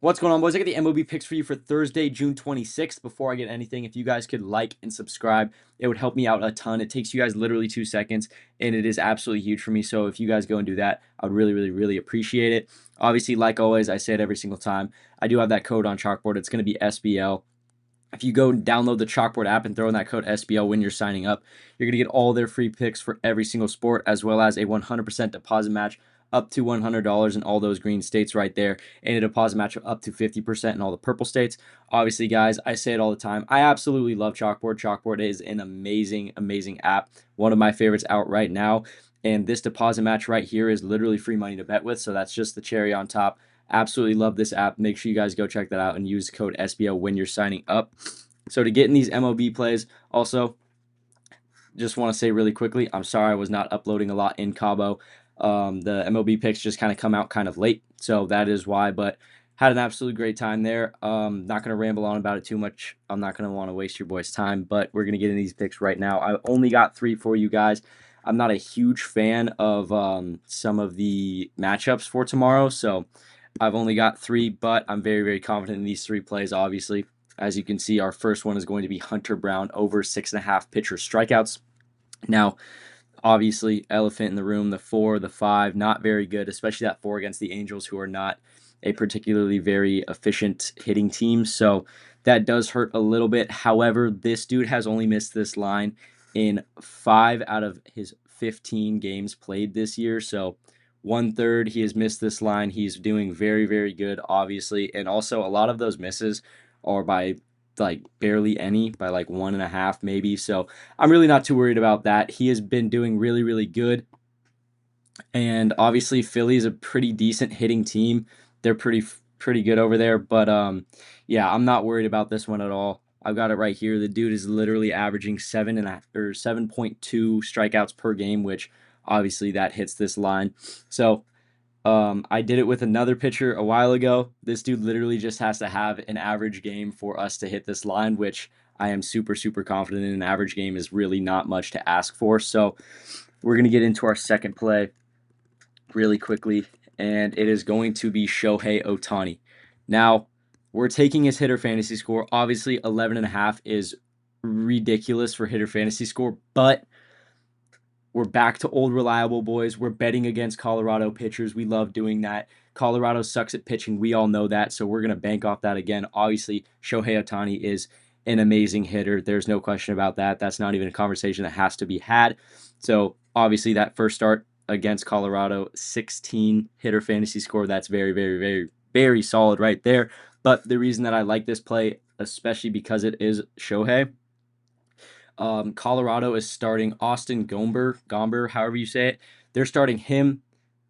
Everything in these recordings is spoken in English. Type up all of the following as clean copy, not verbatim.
What's going on, boys? I got the MLB picks for you for Thursday, June 26th. Before I get anything, if you guys could like and subscribe, it would help me out a ton. It takes you guys literally 2 seconds, and it is absolutely huge for me. So if you guys go and do that, I would really, really, really appreciate it. Obviously, like always, I say it every single time. I do have that code on Chalkboard. It's going to be SBL. If you go and download the Chalkboard app and throw in that code SBL when you're signing up, you're going to get all their free picks for every single sport, as well as a 100% deposit match up to $100 in all those green states right there, and a deposit match of up to 50% in all the purple states. Obviously, guys, I say it all the time. I absolutely love Chalkboard. Chalkboard is an amazing, amazing app. One of my favorites out right now. And this deposit match right here is literally free money to bet with. So that's just the cherry on top. Absolutely love this app. Make sure you guys go check that out and use code SBL when you're signing up. So to get in these MLB plays, also, just want to say really quickly, I'm sorry I was not uploading a lot in Cabo. The MLB picks just kind of come out kind of late, so that is why. But had an absolutely great time there. Not going to ramble on about it too much. I'm not going to want to waste your boys' time, but we're going to get in these picks right now. I only got three for you guys. I'm not a huge fan of some of the matchups for tomorrow, so I've only got three, but I'm very, very confident in these three plays, obviously. As you can see, our first one is going to be Hunter Brown over 6.5 pitcher strikeouts. Now, obviously, elephant in the room, the 4, the 5, not very good, especially that 4 against the Angels, who are not a particularly very efficient hitting team. So that does hurt a little bit. However, this dude has only missed this line in 5 out of his 15 games played this year. So 1/3 he has missed this line. He's doing very, very good, obviously. And also, a lot of those misses are by like barely any, by like 1.5 maybe. So I'm really not too worried about that. He has been doing really, really good. And obviously, Philly is a pretty decent hitting team. They're pretty good over there. But yeah, I'm not worried about this one at all. I've got it right here. The dude is literally averaging 7.2 strikeouts per game, which obviously that hits this line. So I did it with another pitcher a while ago. This dude literally just has to have an average game for us to hit this line, which I am super, super confident in. An average game is really not much to ask for. So we're going to get into our second play really quickly, and it is going to be Shohei Ohtani. Now, we're taking his hitter fantasy score. Obviously, 11.5 is ridiculous for hitter fantasy score, but we're back to old reliable, boys. We're betting against Colorado pitchers. We love doing that. Colorado sucks at pitching. We all know that, so we're going to bank off that again. Obviously, Shohei Ohtani is an amazing hitter. There's no question about that. That's not even a conversation that has to be had. So, obviously, that first start against Colorado, 16 hitter fantasy score. That's very, very, very, very solid right there. But the reason that I like this play, especially because it is Shohei, Colorado is starting Austin Gomber, however you say it. They're starting him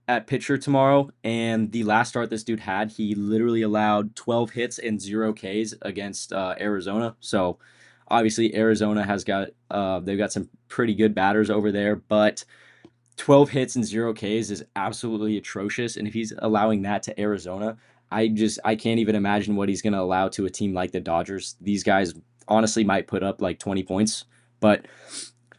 at pitcher tomorrow, and the last start this dude had, he literally allowed 12 hits and 0 Ks against Arizona. So obviously Arizona has got they've got some pretty good batters over there, but 12 hits and 0 Ks is absolutely atrocious. And if he's allowing that to Arizona, I can't even imagine what he's going to allow to a team like the Dodgers. These guys honestly might put up like 20 points, but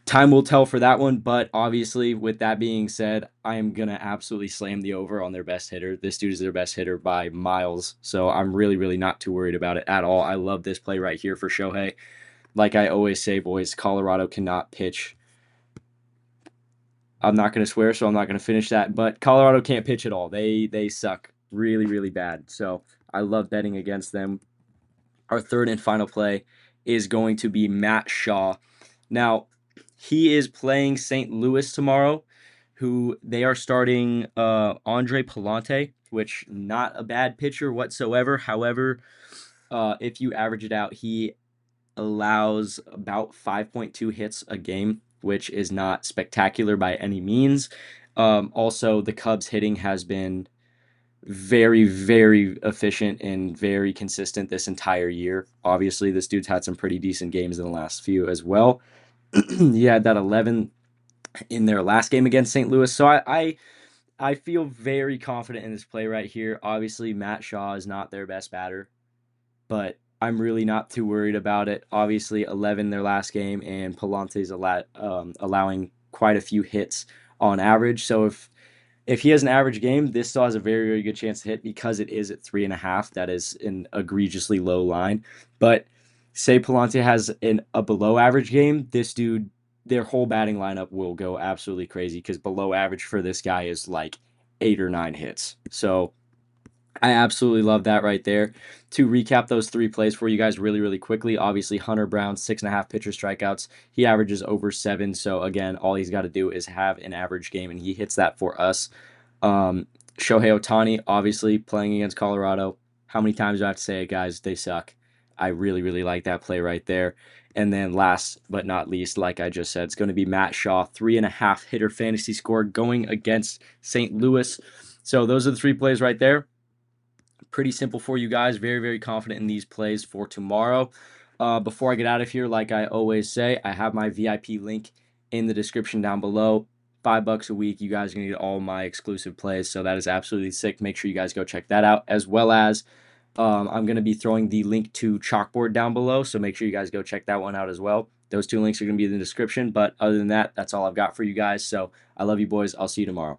time will tell for that one. But obviously, with that being said, I am going to absolutely slam the over on their best hitter. This dude is their best hitter by miles. So I'm really, really not too worried about it at all. I love this play right here for Shohei. Like I always say, boys, Colorado cannot pitch. I'm not going to swear, so I'm not going to finish that. But Colorado can't pitch at all. They suck really, really bad. So I love betting against them. Our third and final play is going to be Matt Shaw. Now, he is playing St. Louis tomorrow, who they are starting Andre Palante, which not a bad pitcher whatsoever. However, if you average it out, he allows about 5.2 hits a game, which is not spectacular by any means. Also, the Cubs hitting has been very, very efficient and very consistent this entire year. Obviously, this dude's had some pretty decent games in the last few as well. He had that 11 in their last game against St. Louis. So I feel very confident in this play right here. Obviously, Matt Shaw is not their best batter, but I'm really not too worried about it. Obviously, 11 their last game, and Palante's allowing quite a few hits on average. So if If he has an average game, this still has a very, very good chance to hit because it is at 3.5. That is an egregiously low line. But say Palante has a below average game, this dude, their whole batting lineup will go absolutely crazy because below average for this guy is like 8 or 9 hits. So I absolutely love that right there. To recap those 3 plays for you guys really, really quickly, obviously Hunter Brown, 6.5 pitcher strikeouts. He averages over 7. So again, all he's got to do is have an average game, and he hits that for us. Shohei Ohtani, obviously playing against Colorado. How many times do I have to say it, guys? They suck. I really, really like that play right there. And then last but not least, like I just said, it's going to be Matt Shaw, 3.5 hitter fantasy score going against St. Louis. So those are the 3 plays right there. Pretty simple for you guys. Very, very confident in these plays for tomorrow. Before I get out of here, like I always say, I have my VIP link in the description down below. $5 a week. You guys are going to get all my exclusive plays. So that is absolutely sick. Make sure you guys go check that out. As well as I'm going to be throwing the link to Chalkboard down below. So make sure you guys go check that one out as well. Those 2 links are going to be in the description. But other than that, that's all I've got for you guys. So I love you boys. I'll see you tomorrow.